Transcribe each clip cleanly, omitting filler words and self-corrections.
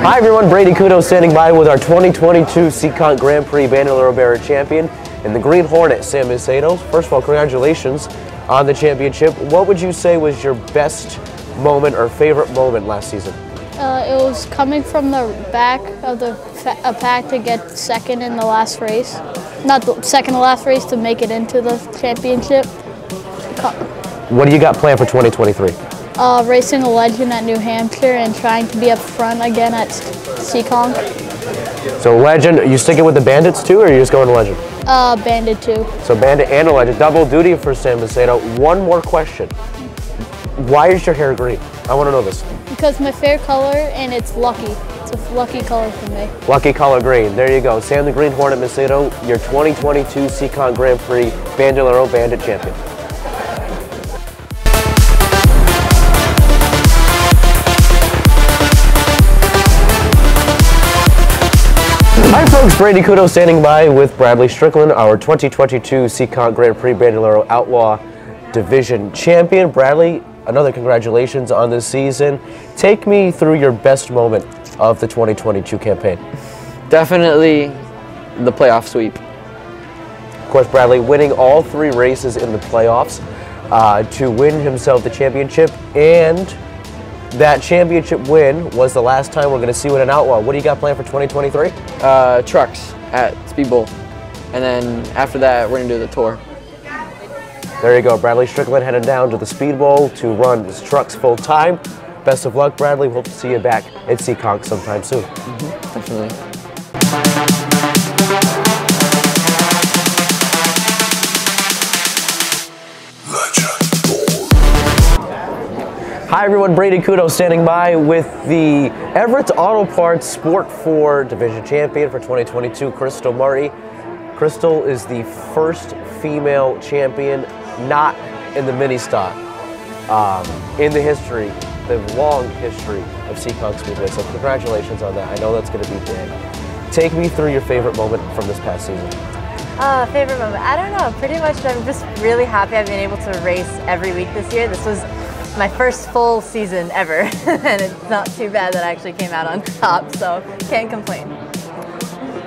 Hi everyone, Brady Coutu standing by with our 2022 Seekonk Grand Prix Bandolero Bearer champion and the Green Hornet, Sam Teto. First of all, congratulations on the championship. What would you say was your best moment or favorite moment last season? It was coming from the back of the pack to get second in the last race. Not the second to last race, to make it into the championship. What do you got planned for 2023? Racing a Legend at New Hampshire and trying to be up front again at Seekonk. So Legend, are you sticking with the Bandits too, or are you just going to Legend? Bandit too. So Bandit and a Legend, double duty for Sam Teto. One more question. Why is your hair green? I want to know this. Because my favorite color, and it's lucky. It's a lucky color for me. Lucky color green. There you go. Sam the Green Hornet Teto, your 2022 Seekonk Grand Prix Bandolero Bandit champion. Hi folks, Brady Coutu standing by with Bradley Strickland, our 2022 Seekonk Grand Prix Bandolero Outlaw Division champion. Bradley, another congratulations on this season. Take me through your best moment of the 2022 campaign. Definitely the playoff sweep. Of course, Bradley winning all 3 races in the playoffs to win himself the championship, and that championship win was the last time we're going to see with an Outlaw. What do you got planned for 2023? Trucks at Speed Bowl. And then after that, we're going to do the tour. There you go, Bradley Strickland heading down to the Speed Bowl to run his trucks full time. Best of luck, Bradley. Hope to see you back at Seekonk sometime soon. Definitely. Hi everyone, Brady Coutu standing by with the Everett Auto Parts Sport 4 Division Champion for 2022, Crystal Murray. Crystal is the first female champion not in the mini stock in the history, the long history of Seekonk Speedway. So congratulations on that. I know that's going to be big. Take me through your favorite moment from this past season. Favorite moment? I don't know. Pretty much I'm just really happy I've been able to race every week this year. This was my first full season ever, and it's not too bad that I actually came out on top, so can't complain.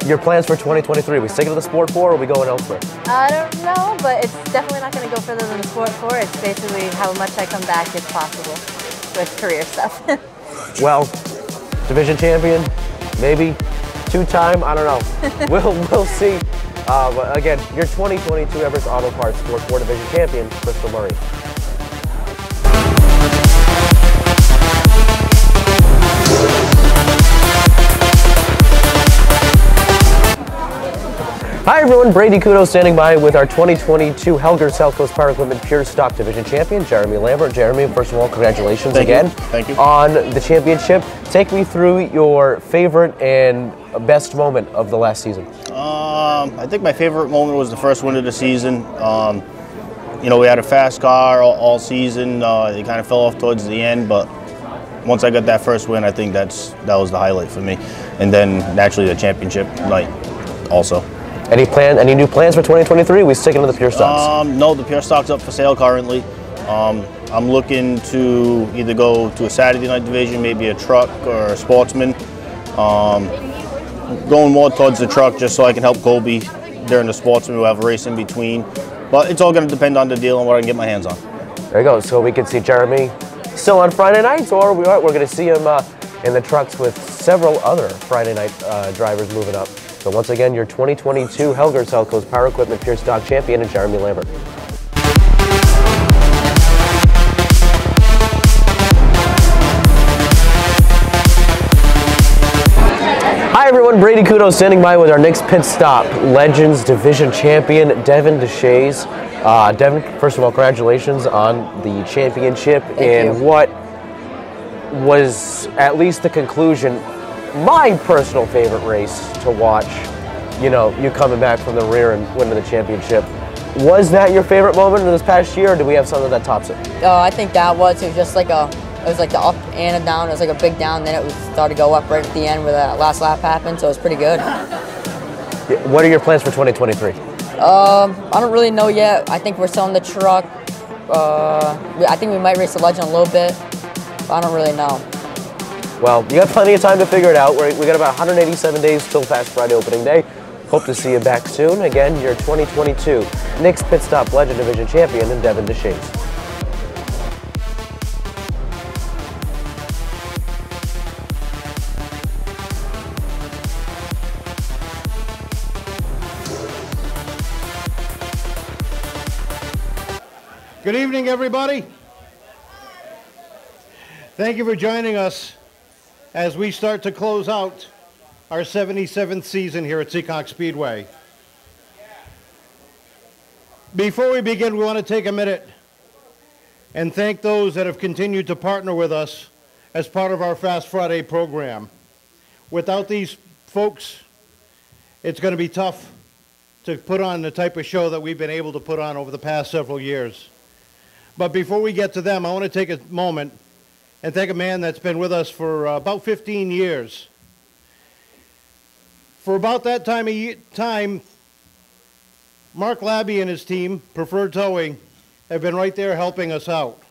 Your plans for 2023, we sticking to the Sport 4 or are we going elsewhere? I don't know, but it's definitely not going to go further than the Sport 4. It's basically how much I come back if possible with career stuff. Well, division champion, maybe 2-time, I don't know. We'll see. But again, your 2022 Everett Auto Parts Sport 4 Division champion, Crystal Murray. Hi everyone, Brady Coutu standing by with our 2022 Helger South Coast Power Equipment Pure Stock Division Champion, Jeremy Lambert. Jeremy, first of all, congratulations again on the championship. Take me through your favorite and best moment of the last season. I think my favorite moment was the first win of the season. You know, we had a fast car all season. It kind of fell off towards the end, but once I got that first win, I think that was the highlight for me. And then naturally the championship night also. Any new plans for 2023? We sticking to the Pure Stocks? No, the Pure Stock's up for sale currently. I'm looking to either go to a Saturday night division, maybe a truck or a sportsman. Going more towards the truck just so I can help Colby during the sportsman. We'll have a race in between. But it's all going to depend on the deal and what I can get my hands on. There you go. So we can see Jeremy still on Friday nights, or we're going to see him in the trucks with several other Friday night drivers moving up. So once again, your 2022 Helger South Coast Power Equipment Pure Stock Champion, Jeremy Lambert. Hi everyone, Brady Coutu standing by with our next pit stop, Legends Division Champion, Devin DeShays. Devin, first of all, congratulations on the championship. Thank you. What was at least the conclusion, my personal favorite race to watch, you know, you coming back from the rear and winning the championship. Was that your favorite moment in this past year, or do we have something that tops it? I think that was just like it was like the up and a down. It was like a big down, then it started to go up right at the end where that last lap happened, so it was pretty good. What are your plans for 2023? I don't really know yet. I think we're selling the truck. I think we might race the Legend a little bit, but I don't really know. Well, you got plenty of time to figure it out. We got about 187 days till Fast Friday opening day. Hope to see you back soon. Again, your 2022 Nick's Pit Stop Legend Division Champion in Devin DeShays. Good evening, everybody. Thank you for joining us as we start to close out our 77th season here at Seekonk Speedway. Before we begin, we want to take a minute and thank those that have continued to partner with us as part of our Fast Friday program. Without these folks, it's going to be tough to put on the type of show that we've been able to put on over the past several years. But before we get to them, I want to take a moment and thank a man that's been with us for about 15 years. For about that time, Mark Labby and his team, Preferred Towing, have been right there helping us out.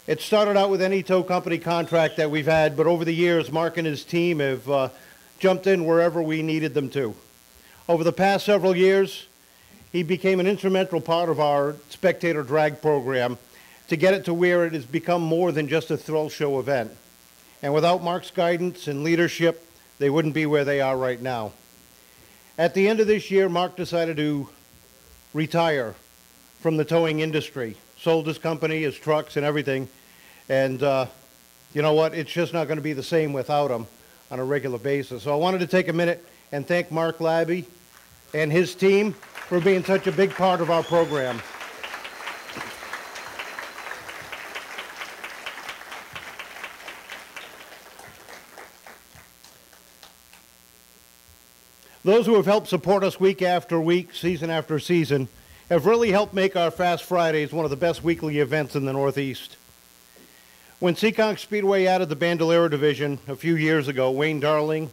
It started out with any tow company contract that we've had, but over the years, Mark and his team have jumped in wherever we needed them to. Over the past several years, he became an instrumental part of our spectator drag program to get it to where it has become more than just a thrill show event. And without Mark's guidance and leadership, they wouldn't be where they are right now. At the end of this year, Mark decided to retire from the towing industry, sold his company, his trucks, and everything. And you know what? It's just not going to be the same without him on a regular basis. So I wanted to take a minute and thank Mark Labby and his team for being such a big part of our program. Those who have helped support us week after week, season after season, have really helped make our Fast Fridays one of the best weekly events in the Northeast. When Seekonk Speedway added the Bandolero division a few years ago, Wayne Darling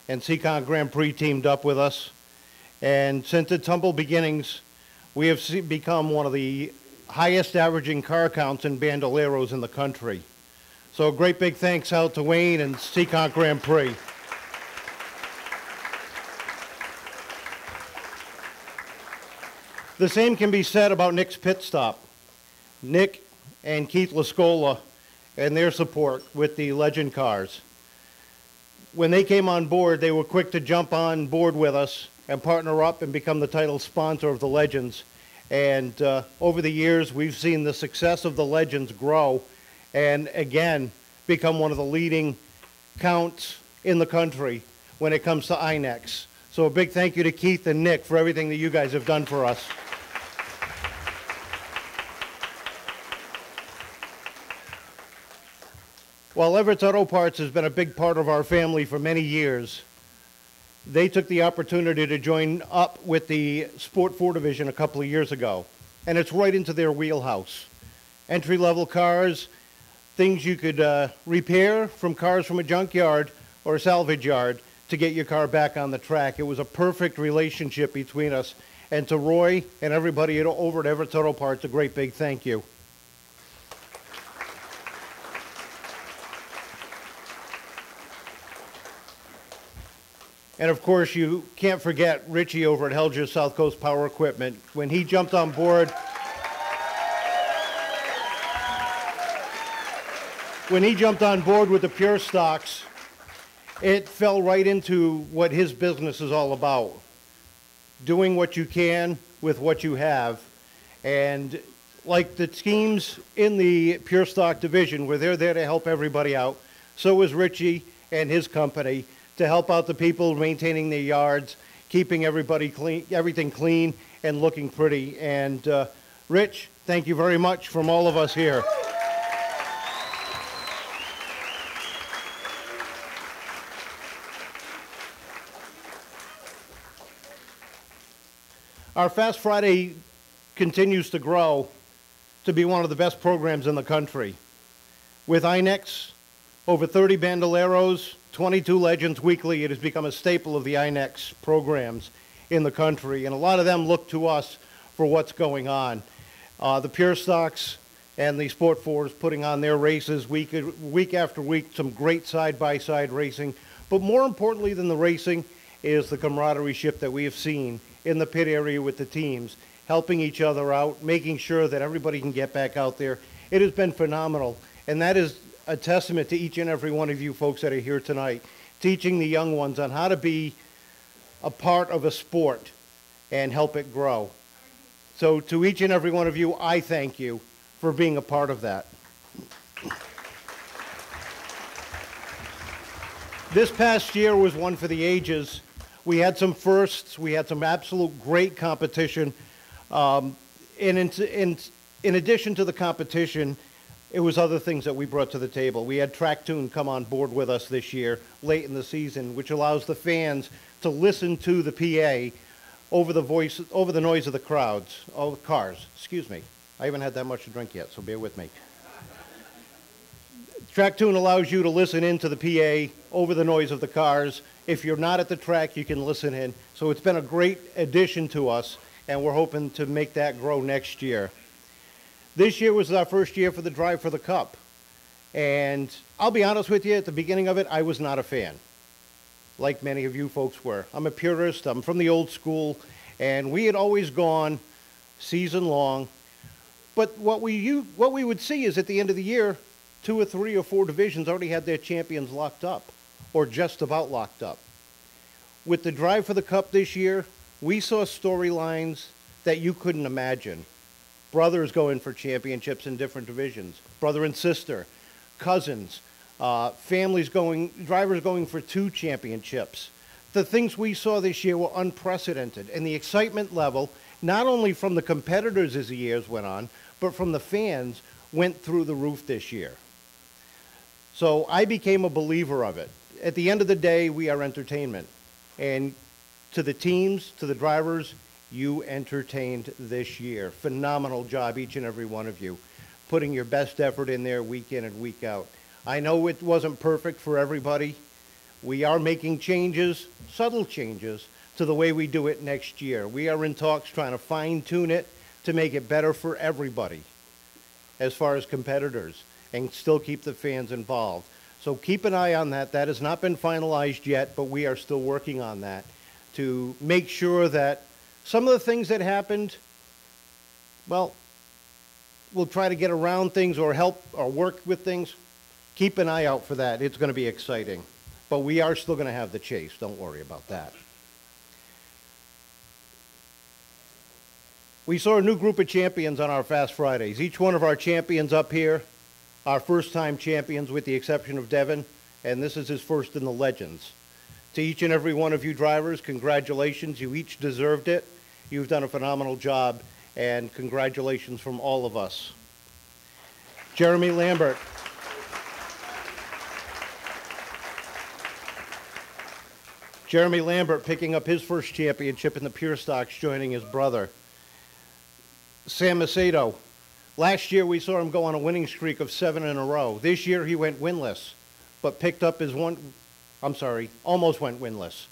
and Seekonk Grand Prix teamed up with us. And since its humble beginnings, we have become one of the highest averaging car counts in bandoleros in the country. So a great big thanks out to Wayne and Seekonk Grand Prix. The same can be said about Nick's Pit Stop. Nick and Keith Lascola and their support with the Legend cars. When they came on board, they were quick to jump on board with us and partner up and become the title sponsor of the Legends. And over the years, we've seen the success of the Legends grow and, again, become one of the leading counts in the country when it comes to INEX. So a big thank you to Keith and Nick for everything that you guys have done for us. While Everett's Auto Parts has been a big part of our family for many years, they took the opportunity to join up with the Sport 4 division a couple of years ago, and it's right into their wheelhouse. Entry-level cars, things you could repair from cars from a junkyard or a salvage yard to get your car back on the track. It was a perfect relationship between us, and to Roy and everybody over at Everett's Auto Parts, a great big thank you. And of course, you can't forget Richie over at Helger South Coast Power Equipment. When he jumped on board, with the Pure Stocks, it fell right into what his business is all about. Doing what you can with what you have. And like the teams in the Pure Stock division, where they're there to help everybody out, so is Richie and his company, to help out the people maintaining their yards, keeping everybody clean, everything clean and looking pretty. And Rich, thank you very much from all of us here. Our Fast Friday continues to grow to be one of the best programs in the country. With INEX, over 30 bandoleros, 22 Legends weekly, it has become a staple of the INEX programs in the country, and a lot of them look to us for what's going on. The Pure Stocks and the Sport Fours putting on their races week after week, some great side-by-side racing. But more importantly than the racing is the camaraderie that we have seen in the pit area with the teams, helping each other out, making sure that everybody can get back out there. It has been phenomenal, and that is a testament to each and every one of you folks that are here tonight, teaching the young ones on how to be a part of a sport and help it grow. So to each and every one of you, I thank you for being a part of that. This past year was one for the ages. We had some firsts. We had some absolute great competition. And in addition to the competition, it was other things that we brought to the table. We had Coutu come on board with us this year, late in the season, which allows the fans to listen to the PA over the noise of the cars. Excuse me. I haven't had that much to drink yet, so bear with me. Coutu allows you to listen into the PA over the noise of the cars. If you're not at the track, you can listen in. So it's been a great addition to us, and we're hoping to make that grow next year. This year was our first year for the Drive for the Cup. And I'll be honest with you, at the beginning of it, I was not a fan, like many of you folks were. I'm a purist. I'm from the old school, and we had always gone season long. But what we would see is at the end of the year, 2 or 3 or 4 divisions already had their champions locked up, or just about locked up. With the Drive for the Cup this year, we saw storylines that you couldn't imagine. Brothers going for championships in different divisions, brother and sister, cousins, drivers going for 2 championships. The things we saw this year were unprecedented, and the excitement level, not only from the competitors as the years went on, but from the fans, went through the roof this year. So I became a believer of it. At the end of the day, we are entertainment. And to the teams, to the drivers, you entertained this year. Phenomenal job, each and every one of you, putting your best effort in there week in and week out. I know it wasn't perfect for everybody. We are making changes, subtle changes, to the way we do it next year. We are in talks trying to fine-tune it to make it better for everybody as far as competitors, and still keep the fans involved. So keep an eye on that. That has not been finalized yet, but we are still working on that to make sure that some of the things that happened, well, we'll try to get around things or help or work with things. Keep an eye out for that. It's going to be exciting. But we are still going to have the chase. Don't worry about that. We saw a new group of champions on our Fast Fridays. Each one of our champions up here, our first-time champions with the exception of Devin, and this is his first in the Legends. To each and every one of you drivers, congratulations. You each deserved it. You've done a phenomenal job, and congratulations from all of us. Jeremy Lambert. Jeremy Lambert picking up his first championship in the Pure Stocks, joining his brother. Sam Macedo. Last year we saw him go on a winning streak of 7 in a row. This year he went winless, but picked up his almost went winless.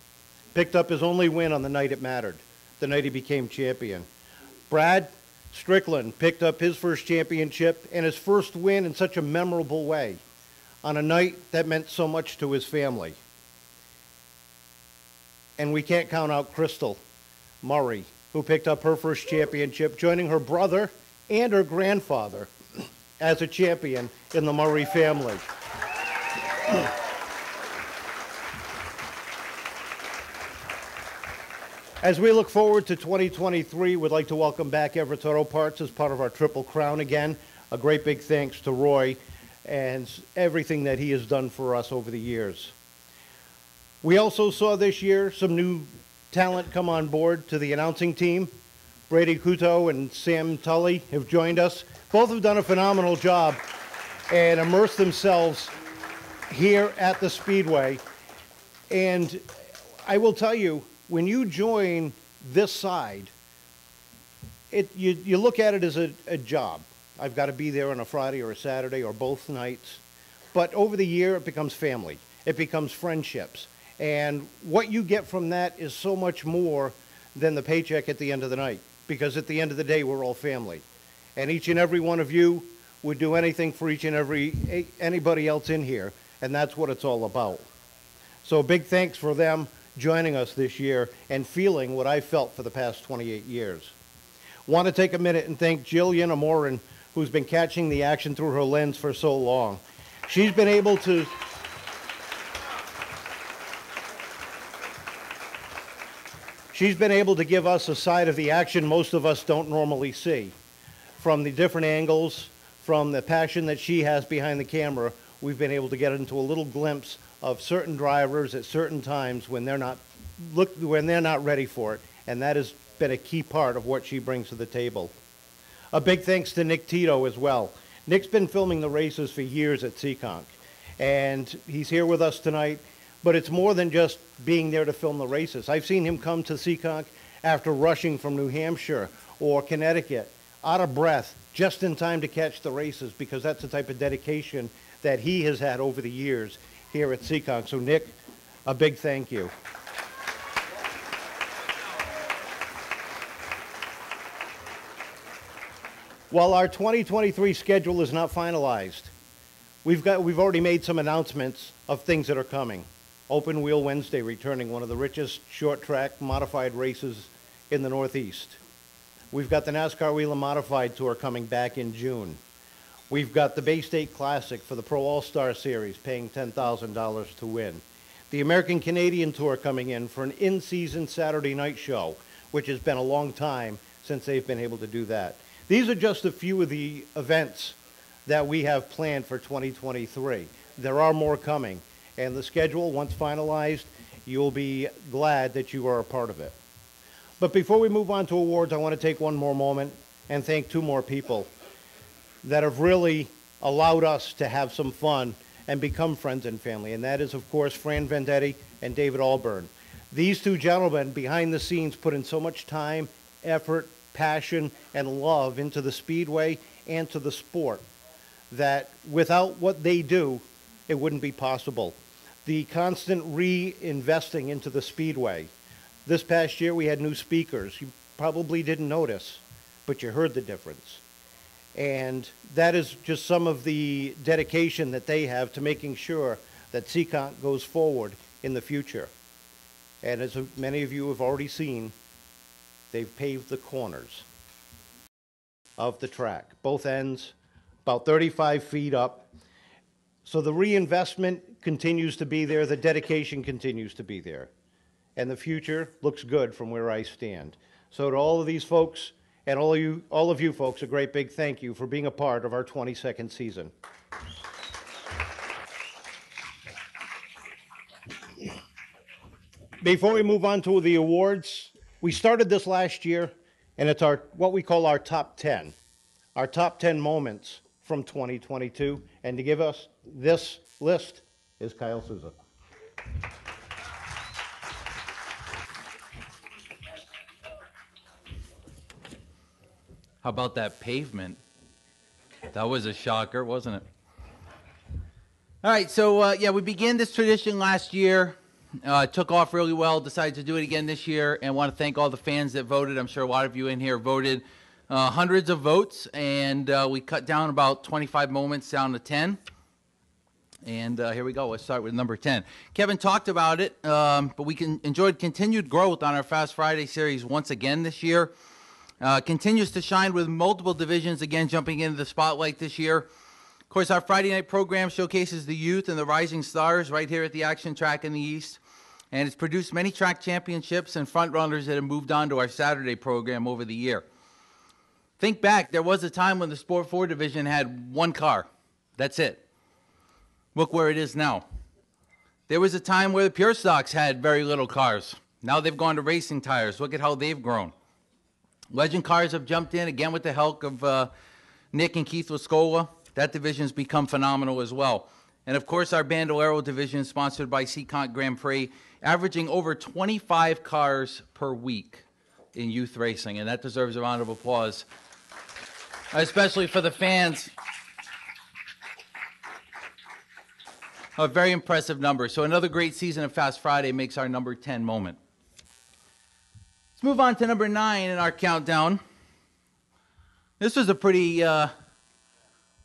Picked up his only win on the night it mattered, the night he became champion. Brad Strickland picked up his first championship and his first win in such a memorable way on a night that meant so much to his family. And we can't count out Crystal Murray, who picked up her first championship, joining her brother and her grandfather as a champion in the Murray family. As we look forward to 2023, we'd like to welcome back Everett Auto Parts as part of our Triple Crown again. A great big thanks to Roy and everything that he has done for us over the years. We also saw this year some new talent come on board to the announcing team. Brady Coutu and Sam Tully have joined us. Both have done a phenomenal job and immersed themselves here at the Speedway. And I will tell you, when you join this side, you look at it as a job. I've got to be there on a Friday or a Saturday or both nights. But over the year, it becomes family. It becomes friendships. And what you get from that is so much more than the paycheck at the end of the night. Because at the end of the day, we're all family. And each and every one of you, would do anything for each and anybody else in here, and that's what it's all about. So big thanks for them joining us this year and feeling what I felt for the past 28 years. Want to take a minute and thank Jillian Amorin, who's been catching the action through her lens for so long. She's been able to give us a side of the action most of us don't normally see. From the different angles, from the passion that she has behind the camera, we've been able to get into a little glimpse of certain drivers at certain times when they're not ready for it, and that has been a key part of what she brings to the table. A big thanks to Nick Teto as well. Nick's been filming the races for years at Seekonk, and he's here with us tonight, but it's more than just being there to film the races. I've seen him come to Seekonk after rushing from New Hampshire or Connecticut, out of breath, just in time to catch the races, because that's the type of dedication that he has had over the years here at Seekonk. So Nick, a big thank you. While our 2023 schedule is not finalized, we've already made some announcements of things that are coming. Open Wheel Wednesday returning, one of the richest short track modified races in the Northeast. We've got the NASCAR Wheel and Modified Tour coming back in June. We've got the Bay State Classic for the Pro All-Star Series, paying $10,000 to win. The American Canadian Tour coming in for an in-season Saturday night show, which has been a long time since they've been able to do that. These are just a few of the events that we have planned for 2023. There are more coming, and the schedule, once finalized, you'll be glad that you are a part of it. But before we move on to awards, I want to take one more moment and thank two more people that have really allowed us to have some fun and become friends and family, and that is, of course, Fran Vendetti and David Alburn. These two gentlemen behind the scenes put in so much time, effort, passion, and love into the Speedway and to the sport that without what they do, it wouldn't be possible. The constant reinvesting into the Speedway. This past year we had new speakers. You probably didn't notice, but you heard the difference. And that is just some of the dedication that they have to making sure that Seekonk goes forward in the future. And as many of you have already seen, they've paved the corners of the track, both ends, about 35 feet up. So the reinvestment continues to be there, the dedication continues to be there, and the future looks good from where I stand. So to all of these folks and all of you folks, a great big thank you for being a part of our 22nd season. Before we move on to the awards, we started this last year, and it's what we call our top 10. Our top 10 moments from 2022. And to give us this list is Kyle Souza. How about that pavement? That was a shocker, wasn't it? All right, so yeah, we began this tradition last year. It took off really well, decided to do it again this year, and want to thank all the fans that voted. I'm sure a lot of you in here voted hundreds of votes, and we cut down about 25 moments down to 10. And here we go. Let's start with number 10. Kevin talked about it, but we enjoyed continued growth on our Fast Friday series once again this year. Continues to shine with multiple divisions again jumping into the spotlight this year. Of course, our Friday night program showcases the youth and the rising stars right here at the Action Track in the East. And it's produced many track championships and front runners that have moved on to our Saturday program over the year. Think back, there was a time when the Sport 4 division had one car. That's it. Look where it is now. There was a time where the Pure Stocks had very little cars. Now they've gone to racing tires. Look at how they've grown. Legend Cars have jumped in, again with the help of Nick and Keith Lascola. That division's become phenomenal as well. And of course, our Bandolero division, sponsored by Seekonk Grand Prix, averaging over 25 cars per week in youth racing. And that deserves a round of applause, especially for the fans. A very impressive number. So another great season of Fast Friday makes our number 10 moment. Let's move on to number 9 in our countdown. This was a pretty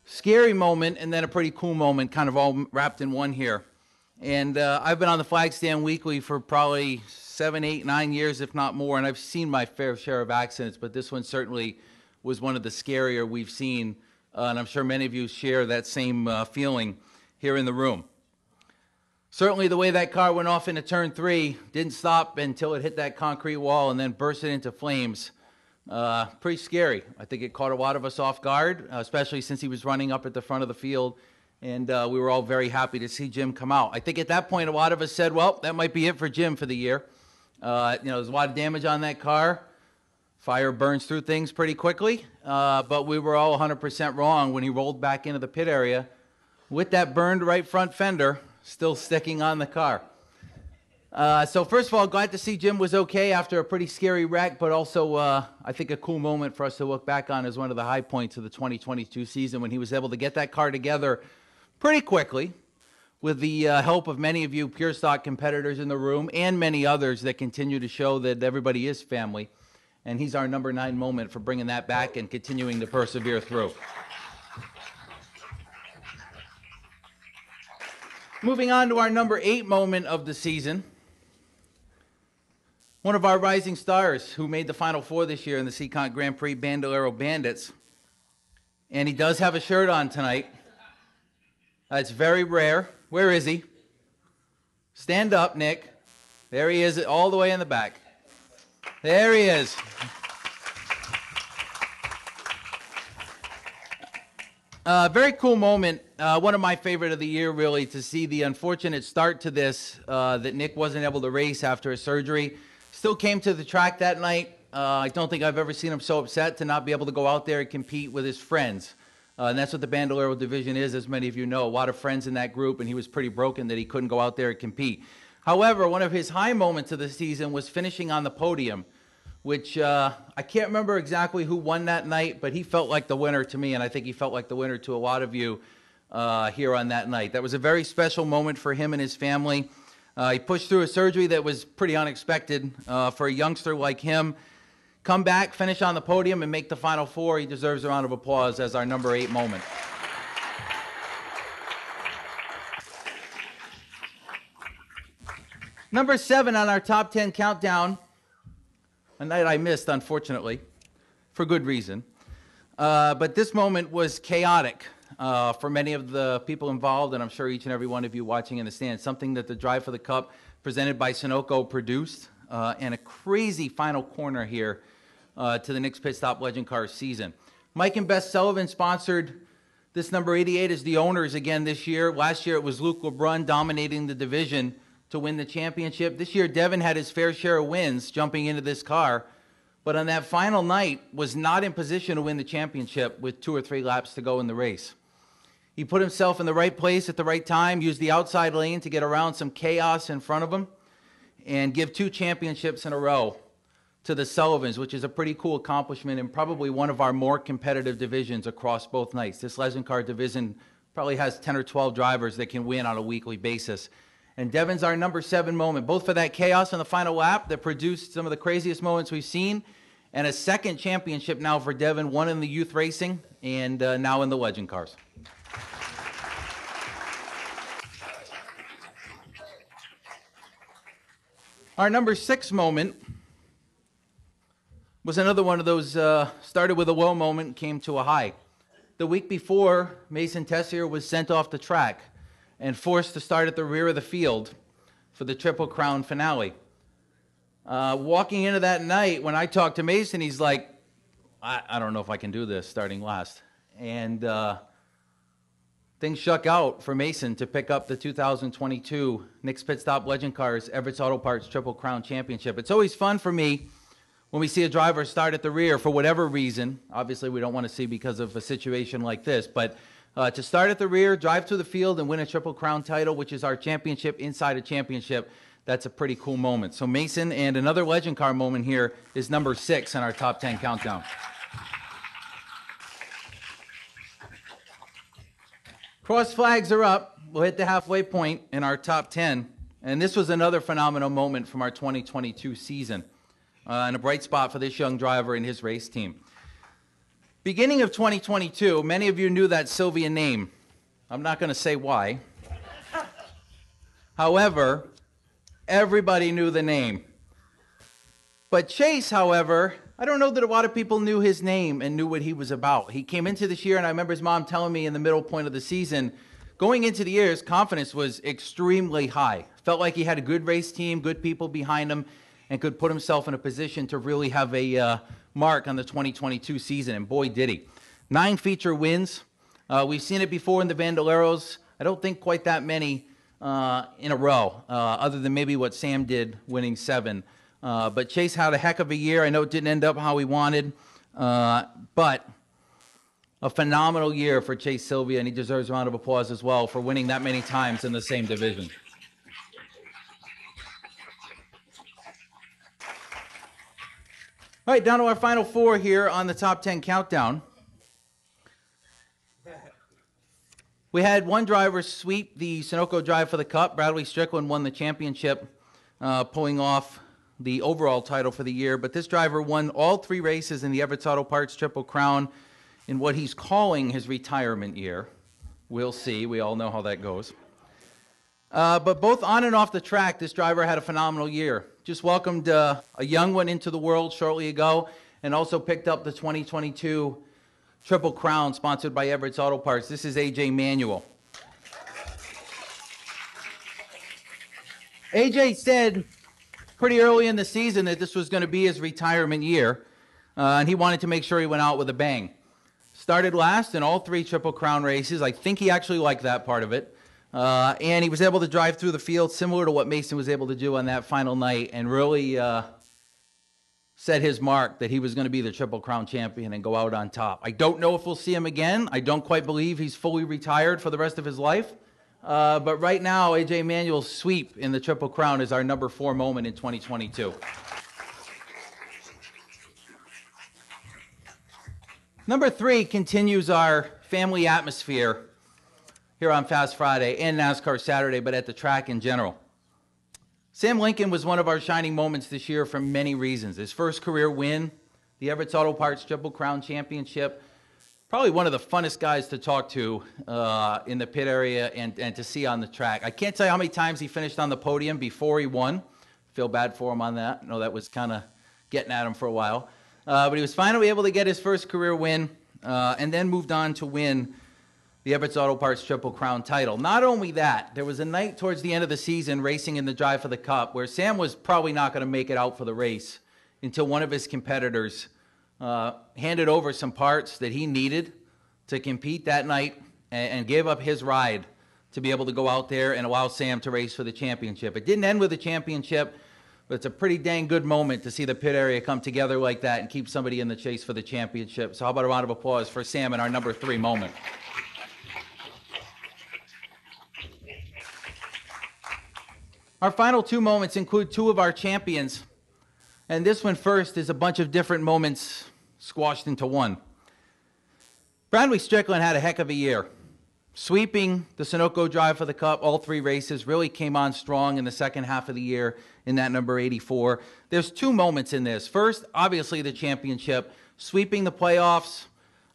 scary moment and then a pretty cool moment, kind of all wrapped in one here. And I've been on the flag stand weekly for probably 7, 8, 9 years, if not more, and I've seen my fair share of accidents, but this one certainly was one of the scarier we've seen, and I'm sure many of you share that same feeling here in the room. Certainly the way that car went off into turn 3, didn't stop until it hit that concrete wall and then bursted into flames. Pretty scary. I think it caught a lot of us off guard, especially since he was running up at the front of the field, and we were all very happy to see Jim come out. I think at that point a lot of us said, well, that might be it for Jim for the year. There's a lot of damage on that car. Fire burns through things pretty quickly, but we were all 100% wrong when he rolled back into the pit area with that burned right front fender still sticking on the car. So first of all, glad to see Jim was okay after a pretty scary wreck, but also I think a cool moment for us to look back on as one of the high points of the 2022 season when he was able to get that car together pretty quickly with the help of many of you pure stock competitors in the room and many others that continue to show that everybody is family. And he's our number 9 moment for bringing that back and continuing to persevere through. Moving on to our number 8 moment of the season. One of our rising stars who made the Final Four this year in the Seacon Grand Prix Bandolero Bandits. And he does have a shirt on tonight. It's very rare. Where is he? Stand up, Nick. There he is, all the way in the back. There he is. Very cool moment. One of my favorite of the year, really, to see the unfortunate start to this, that Nick wasn't able to race after a surgery. Still came to the track that night. I don't think I've ever seen him so upset to not be able to go out there and compete with his friends. And that's what the Bandolero division is, as many of you know. A lot of friends in that group, and he was pretty broken that he couldn't go out there and compete. However, one of his high moments of the season was finishing on the podium, which I can't remember exactly who won that night, but he felt like the winner to me, and I think he felt like the winner to a lot of you here on that night. That was a very special moment for him and his family. He pushed through a surgery that was pretty unexpected for a youngster like him. Come back, finish on the podium, and make the Final Four. He deserves a round of applause as our number 8 moment. Number 7 on our top 10 countdown, a night I missed, unfortunately, for good reason. But this moment was chaotic for many of the people involved, and I'm sure each and every one of you watching in the stand. Something that the Drive for the Cup, presented by Sunoco, produced, and a crazy final corner here to the Nick's Pit Stop Legend Cars season. Mike and Beth Sullivan sponsored this number 88 as the owners again this year. Last year it was Luke LeBrun dominating the division to win the championship. This year Devin had his fair share of wins jumping into this car, but on that final night was not in position to win the championship with 2 or 3 laps to go in the race. He put himself in the right place at the right time, used the outside lane to get around some chaos in front of him, and give 2 championships in a row to the Sullivans, which is a pretty cool accomplishment and probably one of our more competitive divisions across both nights. This Legend Car division probably has 10 or 12 drivers that can win on a weekly basis. And Devin's our number 7 moment, both for that chaos on the final lap that produced some of the craziest moments we've seen, and a second championship now for Devin, one in the youth racing and now in the Legend Cars. Our number 6 moment was another one of those started with a low moment, came to a high. The week before, Mason Tessier was sent off the track and forced to start at the rear of the field for the Triple Crown finale. Walking into that night, when I talked to Mason, he's like, I don't know if I can do this starting last. And things shook out for Mason to pick up the 2022 Nick's Pit Stop Legend Cars Everett's Auto Parts Triple Crown Championship. It's always fun for me when we see a driver start at the rear for whatever reason. Obviously, we don't want to see because of a situation like this, but to start at the rear, drive through the field, and win a Triple Crown title, which is our championship inside a championship, that's a pretty cool moment. So Mason, and another Legend Car moment here, is number 6 in our top 10 countdown. Cross flags are up. We'll hit the halfway point in our top 10, and this was another phenomenal moment from our 2022 season. And a bright spot for this young driver and his race team. Beginning of 2022, many of you knew that Sylvia name. I'm not going to say why. However, everybody knew the name. But Chase, however, I don't know that a lot of people knew his name and knew what he was about. He came into this year, and I remember his mom telling me in the middle point of the season, going into the year, his confidence was extremely high. Felt like he had a good race team, good people behind him, and could put himself in a position to really have a mark on the 2022 season, and boy, did he. 9 feature wins. We've seen it before in the Bandoleros. I don't think quite that many in a row, other than maybe what Sam did, winning 7. But Chase had a heck of a year. I know it didn't end up how he wanted, but a phenomenal year for Chase Sylvia, and he deserves a round of applause as well for winning that many times in the same division. All right, down to our final 4 here on the top 10 countdown. We had one driver sweep the Sunoco Drive for the Cup. Bradley Strickland won the championship, pulling off the overall title for the year. But this driver won all 3 races in the Everett's Auto Parts Triple Crown in what he's calling his retirement year. We'll see. We all know how that goes. But both on and off the track, this driver had a phenomenal year. Just welcomed a young one into the world shortly ago, and also picked up the 2022 Triple Crown sponsored by Everett's Auto Parts. This is AJ Manuel. AJ said pretty early in the season that this was going to be his retirement year, and he wanted to make sure he went out with a bang. Started last in all 3 Triple Crown races. I think he actually liked that part of it. And he was able to drive through the field similar to what Mason was able to do on that final night, and really set his mark that he was going to be the Triple Crown champion and go out on top. I don't know if we'll see him again. I don't quite believe he's fully retired for the rest of his life. But right now, AJ Manuel's sweep in the Triple Crown is our number 4 moment in 2022. Number 3 continues our family atmosphere here on Fast Friday and NASCAR Saturday, but at the track in general. Sam Lincoln was one of our shining moments this year for many reasons. His first career win, the Everett's Auto Parts Triple Crown Championship. Probably one of the funnest guys to talk to in the pit area and to see on the track. I can't tell you how many times he finished on the podium before he won. Feel bad for him on that. I know that was kind of getting at him for a while. But he was finally able to get his first career win and then moved on to win the Everett's Auto Parts Triple Crown title. Not only that, there was a night towards the end of the season racing in the Drive for the Cup where Sam was probably not going to make it out for the race until one of his competitors handed over some parts that he needed to compete that night and gave up his ride to be able to go out there and allow Sam to race for the championship. It didn't end with the championship, but it's a pretty dang good moment to see the pit area come together like that and keep somebody in the chase for the championship. So how about a round of applause for Sam and our number 3 moment. Our final 2 moments include 2 of our champions, and this one first is a bunch of different moments squashed into one. Bradley Strickland had a heck of a year. Sweeping the Sunoco Drive for the Cup, all 3 races, really came on strong in the second half of the year in that number 84. There's 2 moments in this. First, obviously the championship, sweeping the playoffs.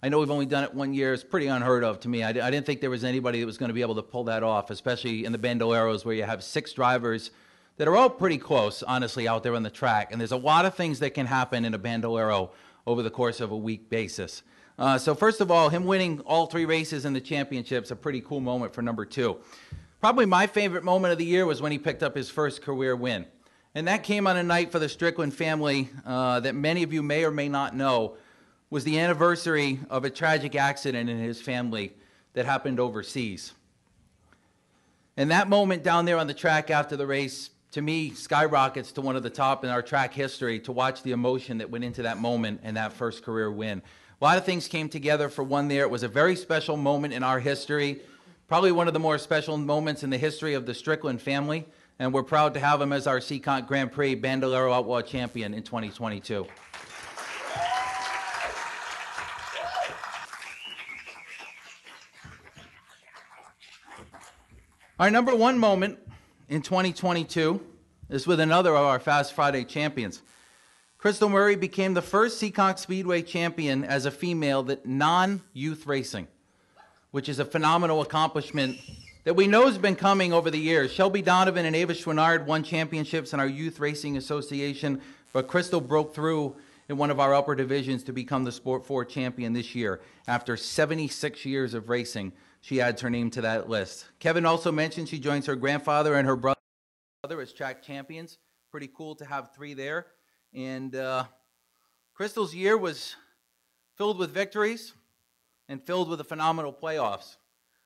I know we've only done it 1 year. It's pretty unheard of to me. I didn't think there was anybody that was going to be able to pull that off, especially in the Bandoleros where you have 6 drivers that are all pretty close, honestly, out there on the track. And there's a lot of things that can happen in a Bandolero over the course of a week basis. So first of all, him winning all 3 races in the championship's a pretty cool moment for number 2. Probably my favorite moment of the year was when he picked up his first career win. And that came on a night for the Strickland family that many of you may or may not know was the anniversary of a tragic accident in his family that happened overseas. And that moment down there on the track after the race, to me, skyrockets to one of the top in our track history to watch the emotion that went into that moment and that first career win. A lot of things came together for one there. It was a very special moment in our history, probably one of the more special moments in the history of the Strickland family, and we're proud to have him as our Seacont Grand Prix Bandolero Outlaw Champion in 2022. Our number 1 moment in 2022 is with another of our Fast Friday champions. Crystal Murray became the first Seekonk Speedway champion as a female that non-youth racing, which is a phenomenal accomplishment that we know has been coming over the years. Shelby Donovan and Ava Schwinnard won championships in our Youth Racing Association, but Crystal broke through in one of our upper divisions to become the Sport 4 champion this year. After 76 years of racing, she adds her name to that list. Kevin also mentioned she joins her grandfather and her brother as track champions. Pretty cool to have 3 there. And Crystal's year was filled with victories and filled with a phenomenal playoffs.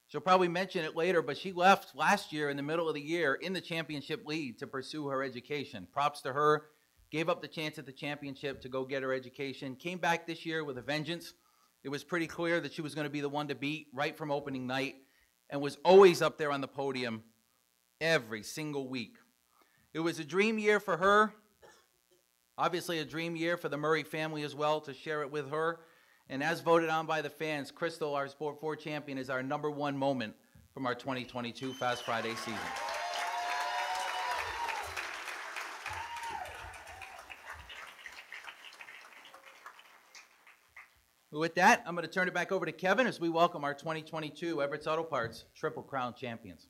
She'll probably mention it later, but she left last year in the middle of the year in the championship lead to pursue her education. Props to her. Gave up the chance at the championship to go get her education. Came back this year with a vengeance. It was pretty clear that she was going to be the one to beat right from opening night and was always up there on the podium every single week. It was a dream year for her. Obviously a dream year for the Murray family as well to share it with her. And as voted on by the fans, Crystal, our Sport 4 champion, is our #1 moment from our 2022 Fast Friday season. With that, I'm going to turn it back over to Kevin as we welcome our 2022 Everett's Auto Parts Triple Crown champions.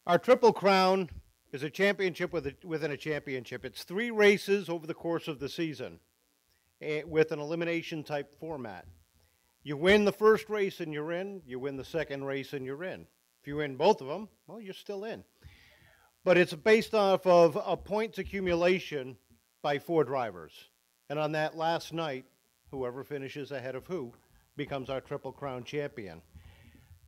Our Triple Crown is a championship within a championship. It's 3 races over the course of the season with an elimination type format. You win the first race and you're in. You win the second race and you're in. If you win both of them, well, you're still in. But it's based off of a points accumulation by 4 drivers. And on that last night, whoever finishes ahead of who becomes our Triple Crown champion.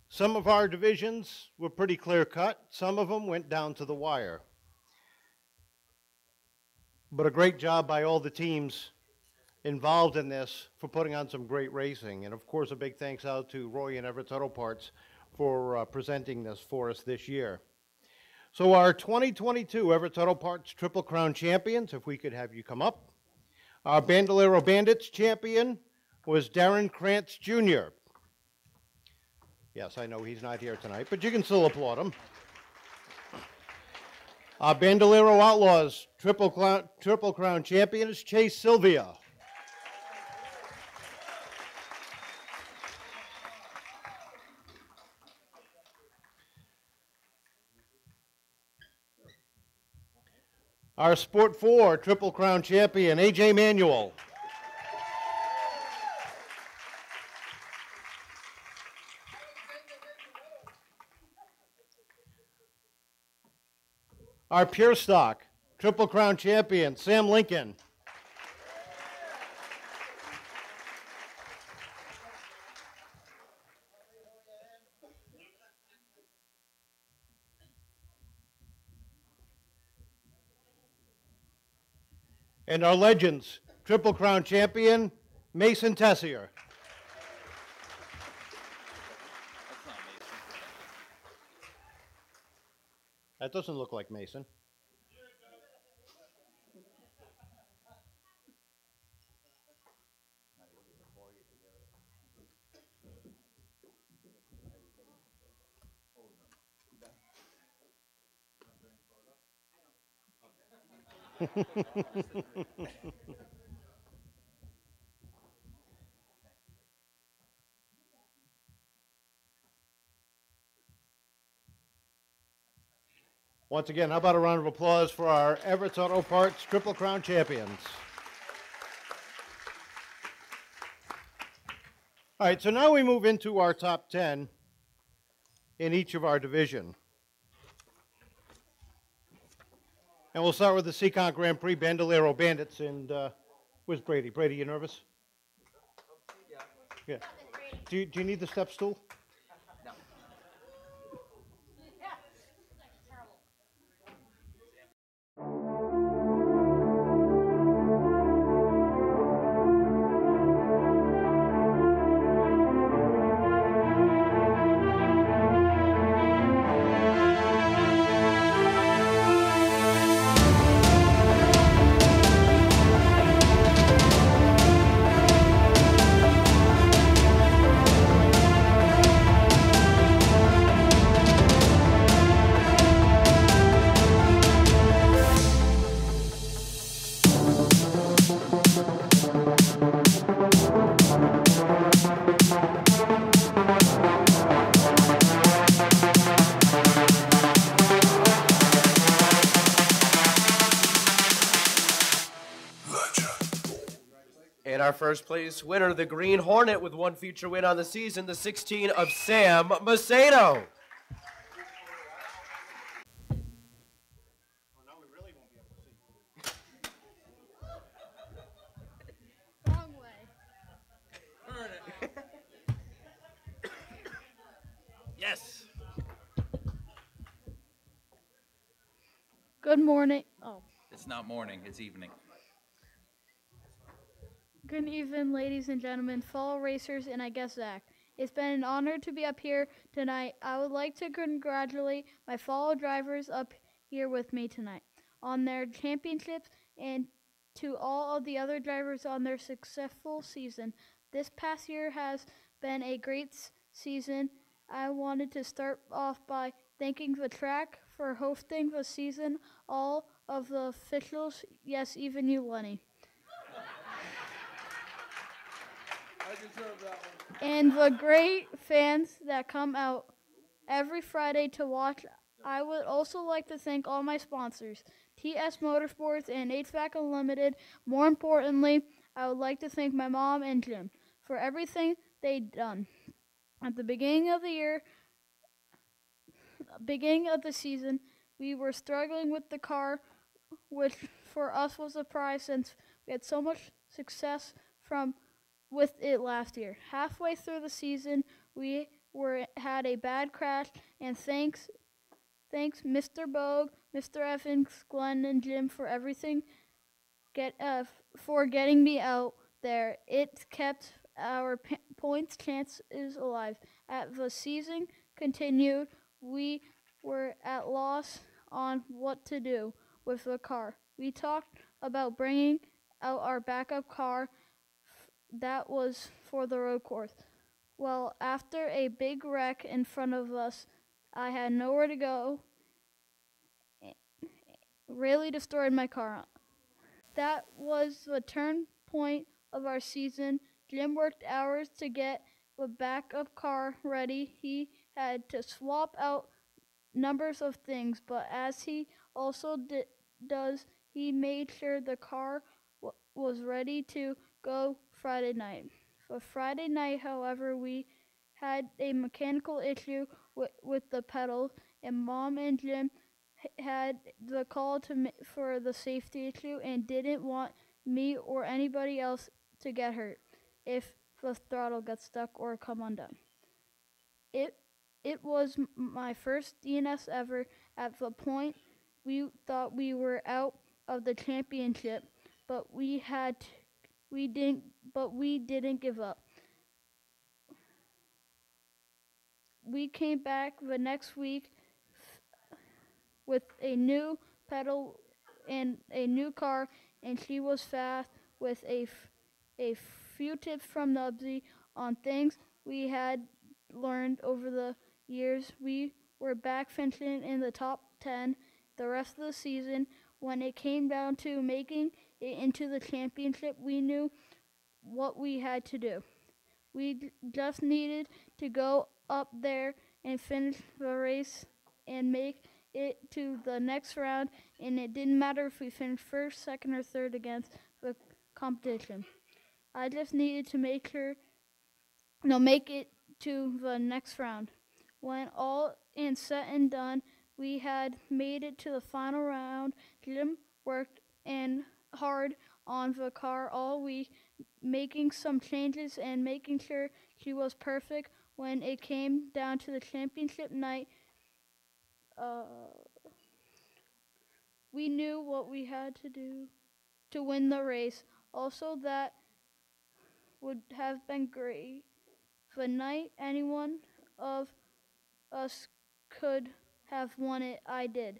Some of our divisions were pretty clear cut. Some of them went down to the wire. But a great job by all the teams involved in this for putting on some great racing. And of course, a big thanks out to Roy and Everett's Auto Parts for presenting this for us this year. So our 2022 Everett's Auto Parts Triple Crown champions, if we could have you come up. Our Bandolero Bandits champion was Darren Krantz Jr. Yes, I know he's not here tonight, but you can still applaud him. Our Bandolero Outlaws Triple Crown champion is Chase Sylvia. Our Sport 4 Triple Crown champion, AJ Manuel. Our Pure Stock Triple Crown champion, Sam Lincoln. And our Legends Triple Crown champion, Mason Tessier. That doesn't look like Mason. Once again, how about a round of applause for our Everett's Auto Parts Triple Crown champions. All right, so now we move into our top 10 in each of our division. And we'll start with the Seekonk Grand Prix Bandolero Bandits. And where's Brady? Brady, you nervous? Yeah. Do you need the step stool? our first place winner, the Green Hornet, with one feature win on the season, the 16 of Sam Macedo. Wrong way. Yes. Good morning. Oh. It's not morning, it's evening. Good evening, ladies and gentlemen, fellow racers, and I guess Zach. It's been an honor to be up here tonight. I would like to congratulate my fellow drivers up here with me tonight on their championships and to all of the other drivers on their successful season. This past year has been a great season. I wanted to start off by thanking the track for hosting the season, all of the officials, yes, even you, Lenny. And the great fans that come out every Friday to watch. I would also like to thank all my sponsors, TS Motorsports and HVAC Unlimited. More importantly, I would like to thank my mom and Jim for everything they've done. At the beginning of the season, we were struggling with the car, which for us was a prize since we had so much success with it last year. Halfway through the season, we had a bad crash, and thanks Mr. Bogue, Mr. Evans, Glenn, and Jim for everything, for getting me out there. It kept our points chances alive. As the season continued, we were at loss on what to do with the car. We talked about bringing out our backup car that was for the road course. Well, after a big wreck in front of us, I had nowhere to go. Really destroyed my car. That was the turn point of our season. Jim worked hours to get the backup car ready. He had to swap out numbers of things, but as he also does, he made sure the car was ready to go Friday night. For Friday night, however, we had a mechanical issue with the pedals, and Mom and Jim had the call for the safety issue and didn't want me or anybody else to get hurt if the throttle got stuck or come undone. It was my first DNS ever. At the point, we thought we were out of the championship, but we didn't give up. We came back the next week with a new pedal and a new car, and she was fast with a few tips from Nubsy on things we had learned over the years. We were back finishing in the top 10 the rest of the season. When it came down to making it into the championship, we knew what we had to do. We just needed to go up there and finish the race and make it to the next round, and it didn't matter if we finished first, second, or third against the competition. I just needed to make it to the next round. When all is said and done, we had made it to the final round. Jim worked hard on the car all week, making some changes and making sure she was perfect. When it came down to the championship night, we knew what we had to do to win the race. Also, that would have been great. The night anyone of us could have won it, I did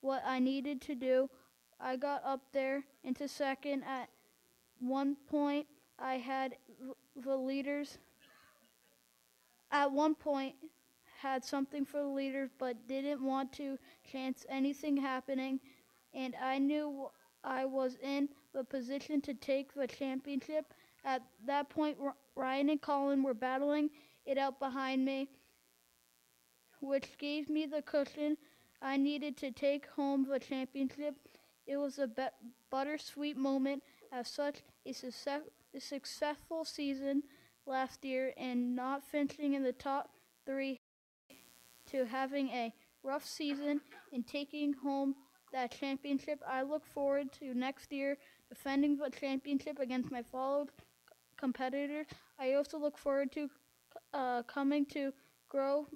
what I needed to do. I got up there into second. At one point, I had the leaders. At one point, had something for the leaders, but didn't want to chance anything happening. And I knew I was in the position to take the championship. At that point, Ryan and Colin were battling it out behind me, which gave me the cushion I needed to take home the championship. It was a bittersweet moment, as such a the successful season last year and not finishing in the top 3 to having a rough season and taking home that championship. I look forward to next year defending the championship against my fellow competitors. I also look forward to coming to grow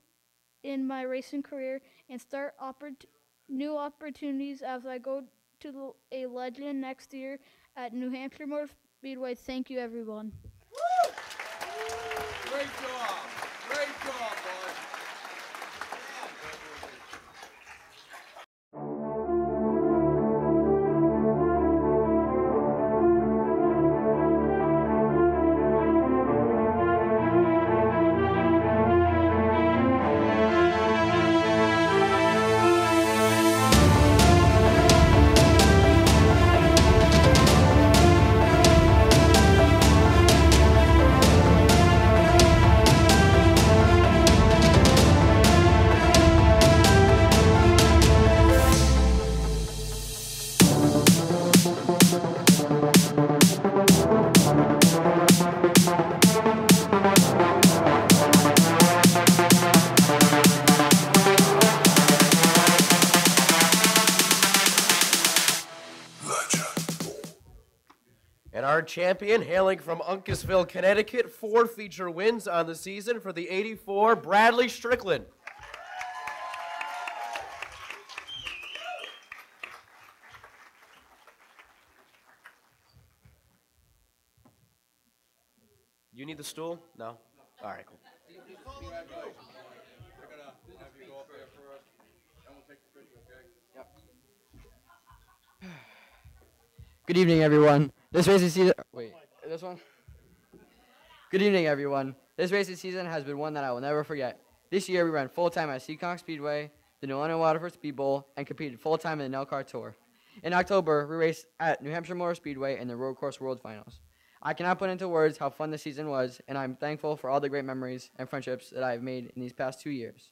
in my racing career and start new opportunities as I go to a legend next year at New Hampshire Motor Speedway. Thank you, everyone. Great job. Great job, boys. And our champion, hailing from Uncasville, Connecticut, 4 feature wins on the season for the 84, Bradley Strickland. You need the stool? No? All right, cool. Good evening, everyone. This racing season. Wait, this one? Good evening, everyone. This racing season has been one that I will never forget. This year, we ran full-time at Seekonk Speedway, the New London Waterford Speed Bowl, and competed full-time in the NELCAR Tour. In October, we raced at New Hampshire Motor Speedway in the Road Course World Finals. I cannot put into words how fun this season was, and I'm thankful for all the great memories and friendships that I have made in these past 2 years.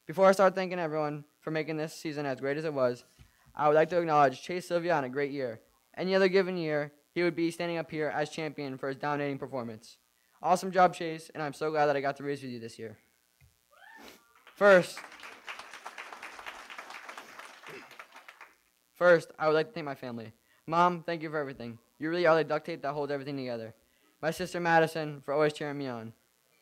Before I start thanking everyone for making this season as great as it was, I would like to acknowledge Chase Sylvia on a great year. Any other given year, he would be standing up here as champion for his dominating performance. Awesome job, Chase, and I'm so glad that I got to race with you this year. First, I would like to thank my family. Mom, thank you for everything. You really are the duct tape that holds everything together. My sister Madison for always cheering me on.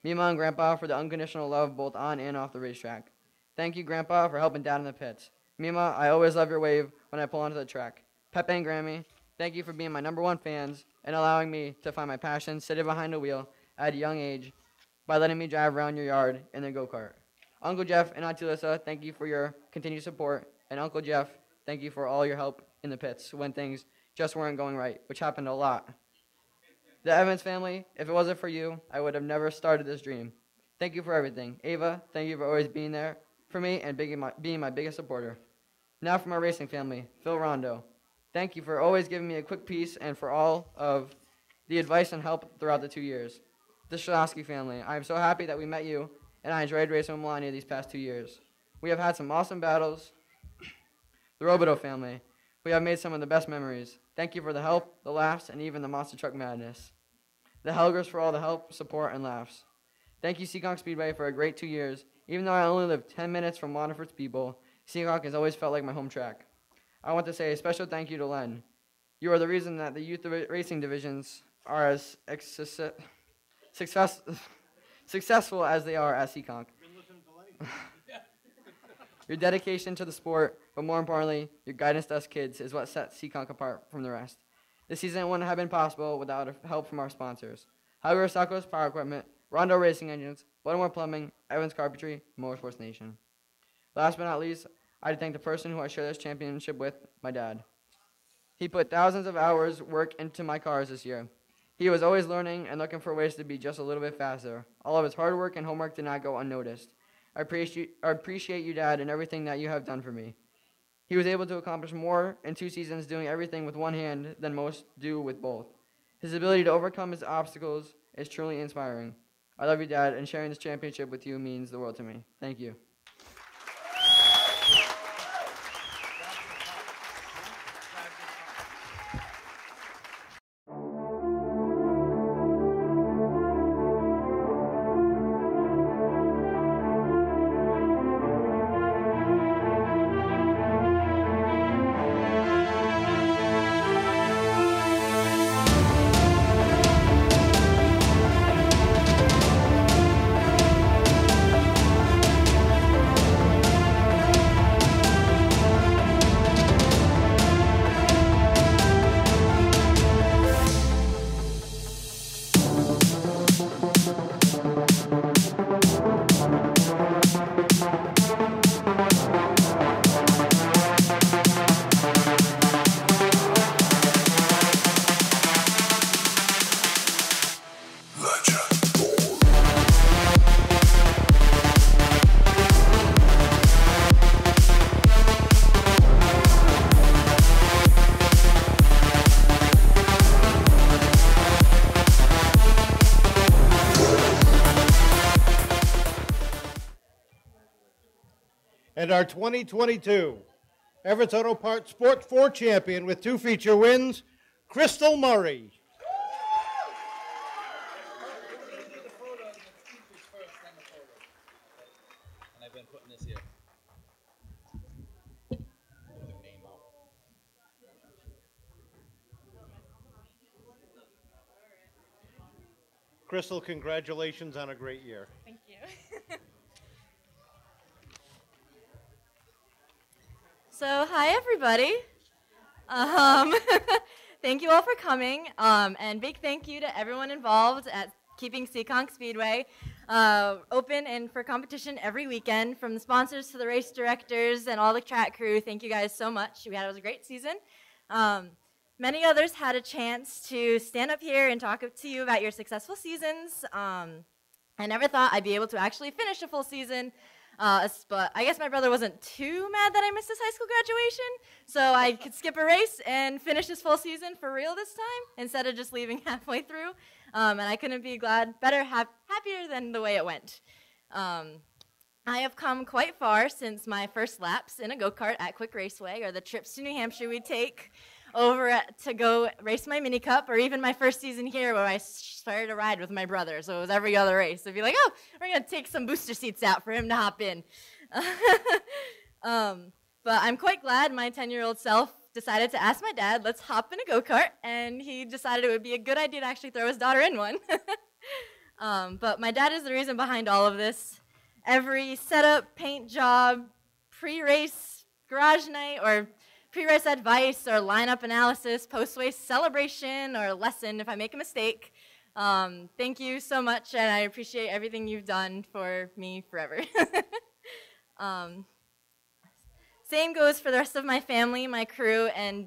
Mima and Grandpa for the unconditional love both on and off the racetrack. Thank you, Grandpa, for helping Dad in the pits. Mima, I always love your wave when I pull onto the track. Pepe and Grammy, thank you for being my #1 fans and allowing me to find my passion sitting behind the wheel at a young age by letting me drive around your yard in the go-kart. Uncle Jeff and Auntie Lissa, thank you for your continued support. And Uncle Jeff, thank you for all your help in the pits when things just weren't going right, which happened a lot. The Evans family, if it wasn't for you, I would have never started this dream. Thank you for everything. Ava, thank you for always being there for me and being my biggest supporter. Now for my racing family, Phil Rondo. Thank you for always giving me a quick piece and for all of the advice and help throughout the 2 years. The Shalowski family, I am so happy that we met you, and I enjoyed racing with Melania these past 2 years. We have had some awesome battles. The Robideau family, we have made some of the best memories. Thank you for the help, the laughs, and even the monster truck madness. The Helgers for all the help, support, and laughs. Thank you, Seekonk Speedway, for a great 2 years. Even though I only lived 10 minutes from Waterford Speed Bowl, Seekonk has always felt like my home track. I want to say a special thank you to Len. You are the reason that the youth racing divisions are as successful as they are at Seekonk. Your dedication to the sport, but more importantly, your guidance to us kids is what sets Seekonk apart from the rest. This season wouldn't have been possible without help from our sponsors. Javier Sacco's Power Equipment, Rondo Racing Engines, Baltimore Plumbing, Evans Carpentry, Motorsports Nation. Last but not least, I'd thank the person who I share this championship with, my dad. He put thousands of hours work into my cars this year. He was always learning and looking for ways to be just a little bit faster. All of his hard work and homework did not go unnoticed. I appreciate you, Dad, and everything that you have done for me. He was able to accomplish more in 2 seasons doing everything with one hand than most do with both. His ability to overcome his obstacles is truly inspiring. I love you, Dad, and sharing this championship with you means the world to me. Thank you. and our 2022 Everett's Auto Parts Sport 4 champion with 2 feature wins, Crystal Murray. And I've been putting this here. Crystal, congratulations on a great year. Thank you. So, hi everybody. Thank you all for coming, and big thank you to everyone involved at keeping Seekonk Speedway open and for competition every weekend, from the sponsors to the race directors and all the track crew. Thank you guys so much. It was a great season. Many others had a chance to stand up here and talk to you about your successful seasons. I never thought I'd be able to actually finish a full season, but I guess my brother wasn't too mad that I missed his high school graduation, so I could skip a race and finish his full season for real this time instead of just leaving halfway through. And I couldn't be happier than the way it went. I have come quite far since my first laps in a go-kart at Quick Raceway, or the trips to New Hampshire we take to go race my mini cup, or even my first season here where I started a ride with my brother. So it was every other race. So it'd be like, oh, we're going to take some booster seats out for him to hop in. But I'm quite glad my 10-year-old self decided to ask my dad, let's hop in a go-kart, and he decided it would be a good idea to actually throw his daughter in one. But my dad is the reason behind all of this. Every setup, paint job, pre-race garage night, or pre-race advice, or lineup analysis, post-race celebration, or lesson if I make a mistake. Thank you so much, and I appreciate everything you've done for me forever. Same goes for the rest of my family, my crew, and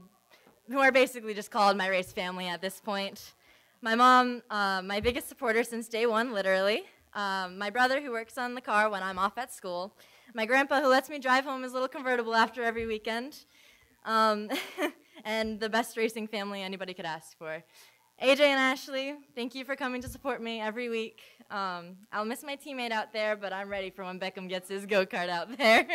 who are basically just called my race family at this point. My mom, my biggest supporter since day one, literally. My brother, who works on the car when I'm off at school. My grandpa, who lets me drive home his little convertible after every weekend. And the best racing family anybody could ask for. AJ and Ashley, thank you for coming to support me every week. I'll miss my teammate out there, but I'm ready for when Beckham gets his go-kart out there.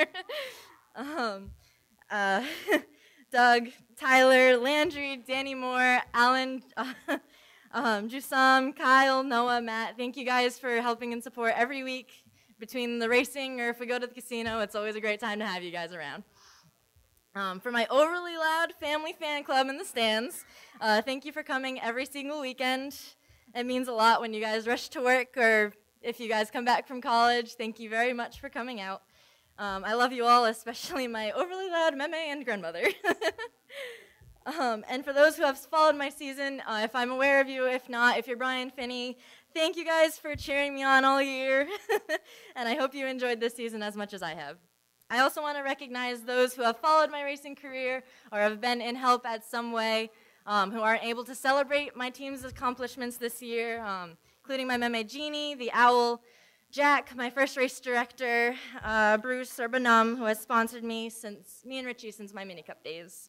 Doug, Tyler, Landry, Danny Moore, Alan, Jusam, Kyle, Noah, Matt, thank you guys for helping and support every week between the racing or if we go to the casino. It's always a great time to have you guys around. For my overly loud family fan club in the stands, thank you for coming every single weekend. It means a lot when you guys rush to work or if you guys come back from college. Thank you very much for coming out. I love you all, especially my overly loud meme and grandmother. And for those who have followed my season, if I'm aware of you, if not, if you're Brian Finney, thank you guys for cheering me on all year. And I hope you enjoyed this season as much as I have. I also want to recognize those who have followed my racing career or have been in help at some way, who aren't able to celebrate my team's accomplishments this year, including my meme Jeannie, the Owl, Jack, my first race director, Bruce or Banum, who has sponsored me and Richie since my mini cup days.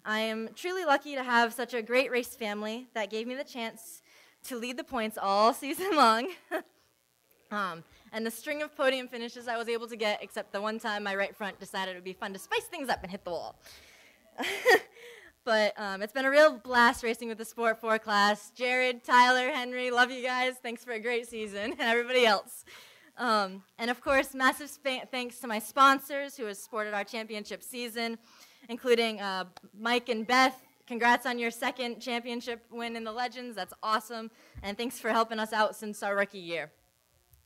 I am truly lucky to have such a great race family that gave me the chance to lead the points all season long. And the string of podium finishes I was able to get, except the one time my right front decided it would be fun to spice things up and hit the wall. But it's been a real blast racing with the Sport 4 class. Jared, Tyler, Henry, love you guys. Thanks for a great season, and everybody else. And of course, massive thanks to my sponsors who have supported our championship season, including Mike and Beth. Congrats on your second championship win in the Legends. That's awesome. And thanks for helping us out since our rookie year.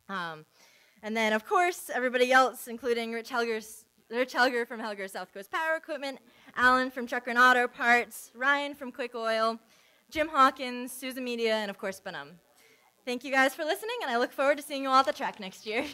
And then, of course, everybody else, including Rich Helger from Helger South Coast Power Equipment, Alan from Trucker and Auto Parts, Ryan from Quick Oil, Jim Hawkins, Souza Media, and, of course, Banum. Thank you guys for listening, and I look forward to seeing you all at the track next year.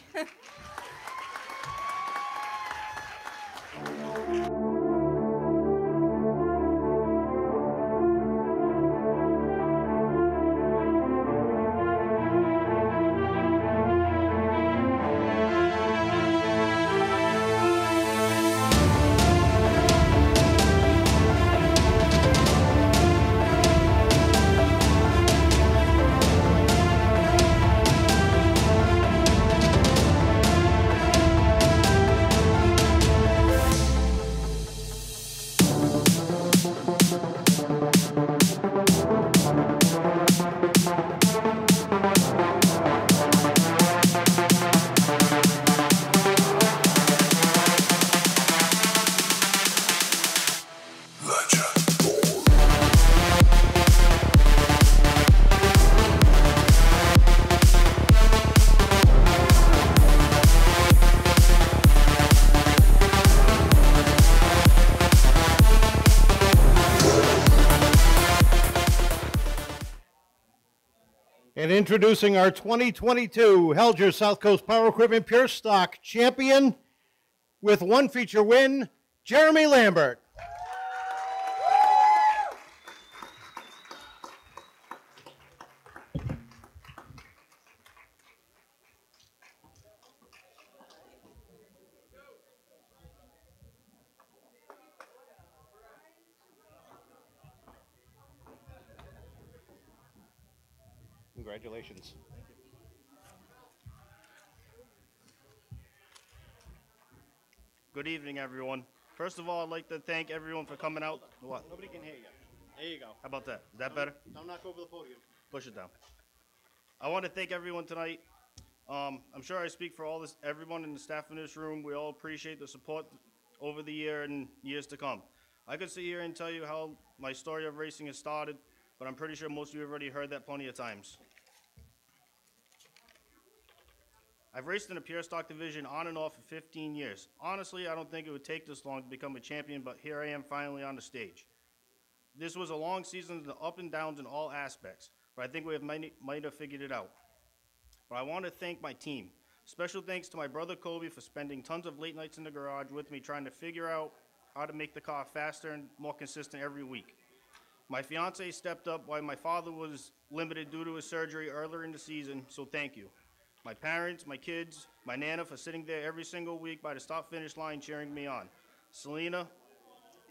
And introducing our 2022 Helger South Coast Power Equipment Pure Stock champion with one feature win, Jeremy Lambert. Congratulations. Good evening, everyone. First of all, I'd like to thank everyone for coming out. What? Nobody can hear you. There you go. How about that? Is that better? Don't knock over the podium. Push it down. I want to thank everyone tonight. I'm sure I speak for everyone in the staff in this room. We all appreciate the support over the year and years to come. I could sit here and tell you how my story of racing has started, but I'm pretty sure most of you have already heard that plenty of times. I've raced in the pure stock division on and off for 15 years. Honestly, I don't think it would take this long to become a champion, but here I am finally on the stage. This was a long season, the up and downs in all aspects, but I think we might have figured it out. But I want to thank my team. Special thanks to my brother Kobe for spending tons of late nights in the garage with me trying to figure out how to make the car faster and more consistent every week. My fiance stepped up while my father was limited due to his surgery earlier in the season, so thank you. My parents, my kids, my Nana for sitting there every single week by the stop-finish line cheering me on. Selena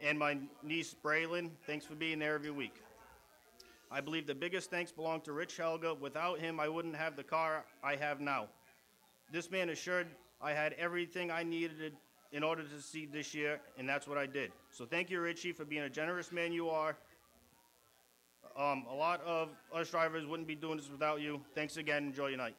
and my niece Braylon, thanks for being there every week. I believe the biggest thanks belong to Rich Helga. Without him, I wouldn't have the car I have now. This man assured I had everything I needed in order to succeed this year, and that's what I did. So thank you, Richie, for being a generous man you are. A lot of us drivers wouldn't be doing this without you. Thanks again. Enjoy your night.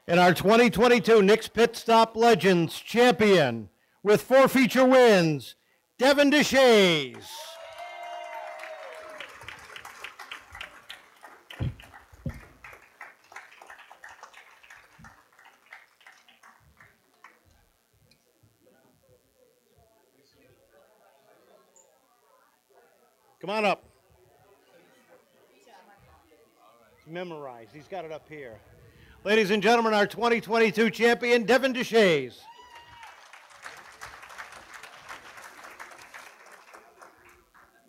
And our 2022 Nick's Pit Stop Legends champion with 4 feature wins, Devin Deshays. Come on up. It's memorized. He's got it up here. Ladies and gentlemen, our 2022 champion, Devin Deshays.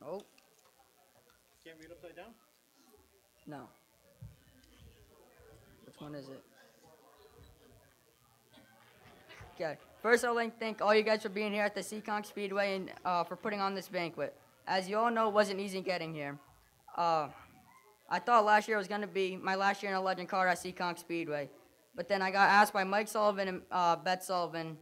Oh, Can't read upside down? no. Which one is it? Okay. First, I'd like to thank all you guys for being here at the Seekonk Speedway and for putting on this banquet. As you all know, it wasn't easy getting here. I thought last year was going to be my last year in a legend car at Seekonk Speedway. But then I got asked by Mike Sullivan and Beth Sullivan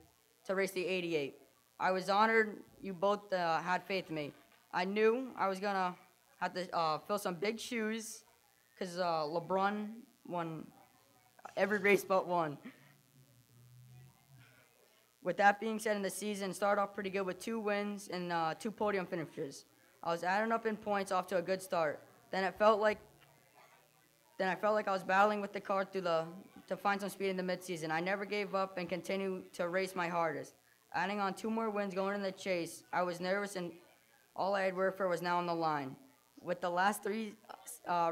to race the 88. I was honored you both had faith in me. I knew I was going to have to fill some big shoes because LeBron won every race but one. With that being said, in the season, started off pretty good with 2 wins and 2 podium finishes. I was adding up in points off to a good start. Then I felt like I was battling with the car to find some speed in the midseason. I never gave up and continued to race my hardest. Adding on 2 more wins going in the chase, I was nervous and all I had worked for was now on the line. With the last 3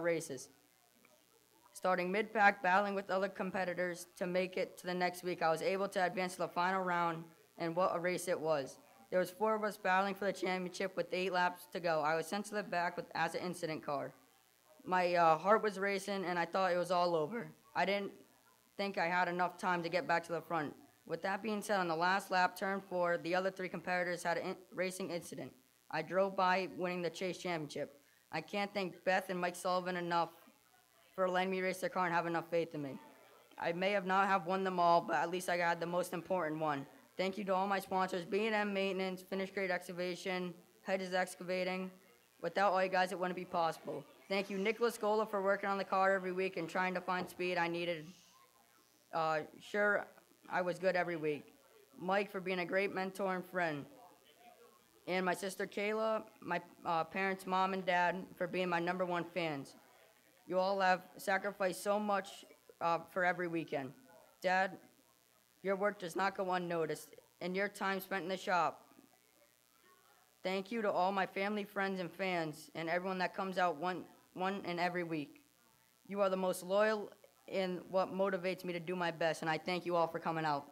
races, starting mid-pack, battling with other competitors to make it to the next week, I was able to advance to the final round, and what a race it was. There was 4 of us battling for the championship with 8 laps to go. I was sent to the back as an incident car. My heart was racing, and I thought it was all over. I didn't think I had enough time to get back to the front. With that being said, on the last lap, turn 4, the other 3 competitors had a racing incident. I drove by, winning the chase championship. I can't thank Beth and Mike Sullivan enough for letting me race their car and have enough faith in me. I may have not have won them all, but at least I got the most important one. Thank you to all my sponsors, B&M Maintenance, Finish Grade Excavation, Hedges Excavating. Without all you guys, it wouldn't be possible. Thank you, Nicholas Gola, for working on the car every week and trying to find speed I needed. Sure, I was good every week. Mike for being a great mentor and friend. And my sister Kayla, my parents, mom and dad, for being my #1 fans. You all have sacrificed so much for every weekend. Dad, your work does not go unnoticed, and your time spent in the shop. Thank you to all my family, friends, and fans, and everyone that comes out one and every week. You are the most loyal and what motivates me to do my best, and I thank you all for coming out.